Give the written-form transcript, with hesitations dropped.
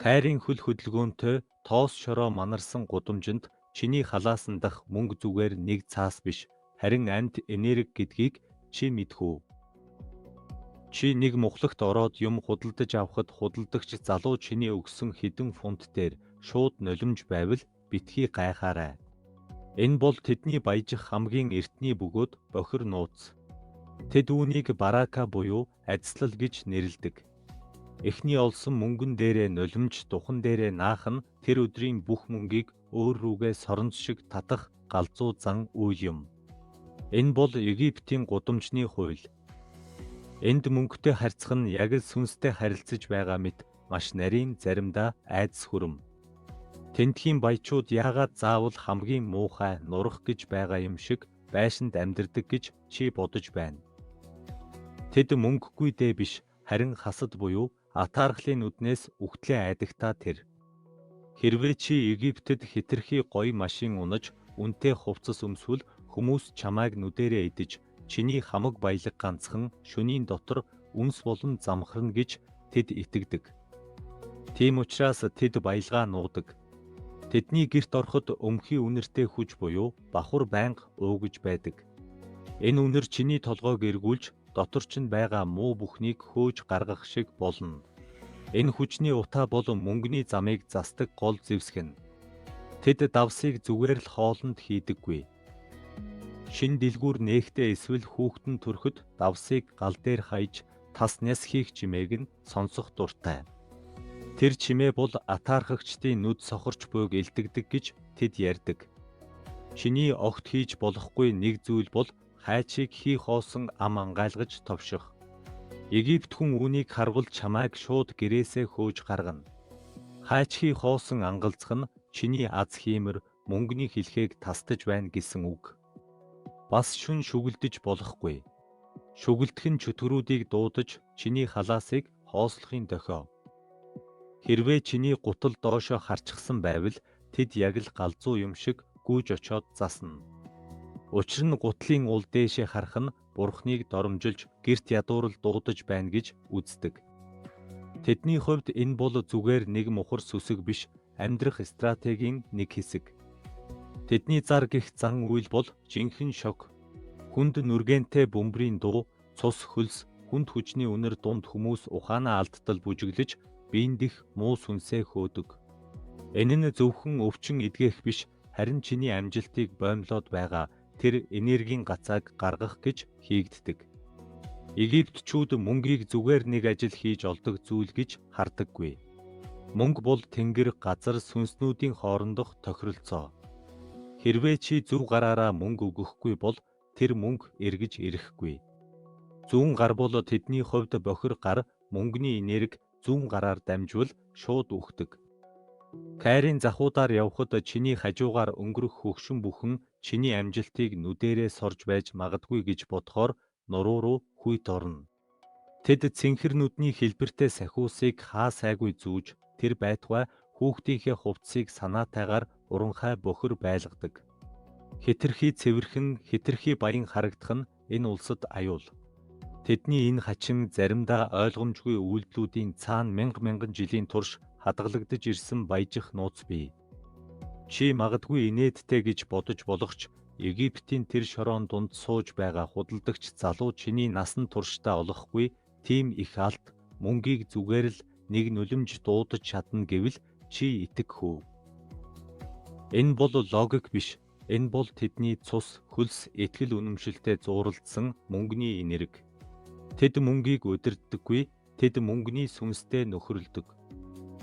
Кайрын хөл хөдөлгөөнтэй тоос шороо манарсан гудамжинд чиний халаасан дах мөнгө зүгээр нэг цаас биш, харин амьд энерги гэдгийг чи мэдхүү. Чи нэг мухлагт ороод юм худалдаж авахд худалдагч залуу чиний өгсөн хэдэн фунт дээр шууд нулимж байвал битгий гайхаарай. Энэ бол тэдний баяжих хамгийн эртний бөгөөд бохир нууц. Тэд үүнийг барака буюу ажислал гэж нэрлэдэг. Эхний олсон мөнгөн дээрээ нулимж духан дээрээ наах нь тэр өдрийн бүх мөнгийг өөр рүүгээ соронц шиг татах галзуу зан үйл юм. Энэ бол Египтийн гудамжны хууль. Энд мөнгөтэй харьцах нь яг л сүнстэй харилцаж байгаа мэт маш нарийн заримдаа айдас хүрэм. Тентхийн баячууд яагаад заавал хамгийн муухай нурах гэж байгаа юм шиг байшинд амьдардаг гэж чи бодож байна. Тэд мөнгөгүй дээ биш, харин хасад буюу атаархлын нүднээс үхтлээ айдагтаа тэр. Хэрвээ чи Египтэд хэтэрхий гоё машин унаж үнэтэй хувцас өмсвөл хүмүүс чамайг нүдэрээ идэж чиний хамаг баялаг ганцхан шөнийн дотор үнс болон замхарна гэж тэд итгэдэг. Тийм учраас тэд баялгаа нуудаг. Тэдний гэрт ороход өмхий үнэртэй хүч буюу бахур байнга уугаж байдаг. Энэ үнэр чиний толгойг эргүүлж дотор ч байгаа муу бүхнийг хөөж гаргах шиг болно. Энэ хүчний утаа бол мөнгөний замыг застдаг гол зэвсгэн. Тэд давсыг зүгээр л хоолнд хийдэггүй. Шин дэлгүүр нээхдээ эсвэл хүүхдэн төрөхөд давсыг гал дээр хаяж тас няс хийх чимээг нь сонсох дуртай. Тэр чимээ бол атаархагчдын нүд сохорч буйг илтгэдэг гэж тэд ярьдаг. Чиний огт хийж болохгүй нэг зүйл бол хайчийг хий хоосон ам ангайлгаж товших. Египт хүн үүнийг харвал чамайг шууд гэрээсээ хөөж гаргана. Хайч хий хоосон ангалзах нь чиний аз хиймэр мөнгөний хэлхийг тастаж байна гэсэн үг. Бас шүн шүгэлдэж болохгүй. Шүгэлдэх нь чөтгөрүүдийг дуудаж чиний халаасыг хоослохын дохио. Хэрвээ чиний гутал доошо харчихсан байвал тэд яг л галзуу юм шиг гүйж очоод засна. Учир нь гутлын ул дээшээ харах нь бурхныг доромжилж гэрт ядуурл дуудаж байна гэж үздэг. Тэдний хувьд энэ бол зүгээр нэг мухар сүсэг биш, амьдрах стратегийн нэг хэсэг. Тэдний зар гих зан үйл бол жинхэнэ шок. Хүнд нүргэнтэй бөмбөрийн дуу, цус хөлс, хүнд хүчний үнэр дунд хүмүүс ухаанаа алдтал бүжиглэж биендих муу сүнсээ хөөдөг. Энэ нь зөвхөн өвчин эдгэх биш, харин чиний амжилтыг боомлоод байгаа тэр энергийн гацааг гаргах гэж хийгддэг. Египтчүүд мөнгийг зүгээр нэг ажил хийж олдог зүйл гэж хардаггүй. Мөнгө бол тэнгэр, газар, сүнснүүдийн хоорондох тохиролцоо. Хэрвээ чи зөв гараараа мөнгө өгөхгүй бол тэр мөнгө эргэж ирэхгүй. Зүүн гар бол тэдний хувьд бохир гар, мөнгөний энерги зүүн гараар дамжвал шууд үхдэг. Кайрын захуудаар явхад чиний хажуугаар өнгөрөх хөгшин бүхэн чиний амжилтыг нүдэрээ сорж байж магадгүй гэж бодохоор нуруу руу хүйт орно. Тэд цэнхэр нүдний хэлбэртэй сахиусыг хаа сайгүй зүүж тэр байтугай хүүхдийнхээ хувцсыг санаатайгаар уранхай бохир байлгадаг. Хэтэрхий цэвэрхэн, хэтэрхий баян харагдах нь энэ улсад аюул. Тэдний энэ хачин заримдаа ойлгомжгүй үйлдэлүүдийн цаана мянган жилийн турш хадгалагдаж ирсэн баяжих нууц бий. Чи магадгүй инээдтэй гэж бодож болох ч Египтийн тэр шороон дунд сууж байгаа худалдагч залуу чиний насан туршдаа олохгүй тийм их алт мөнгийг зүгээр л нэг нулимж дуудаж чадна гэвэл чи итгэхүү. Энэ бол логик биш. Энэ бол тэдний цус, хөлс, итгэл үнэмшилтэй зууралдсан мөнгөний энерги. Тэд мөнгийг удирддаггүй, тэд мөнгөний сүнстэй нөхөрлөдөг.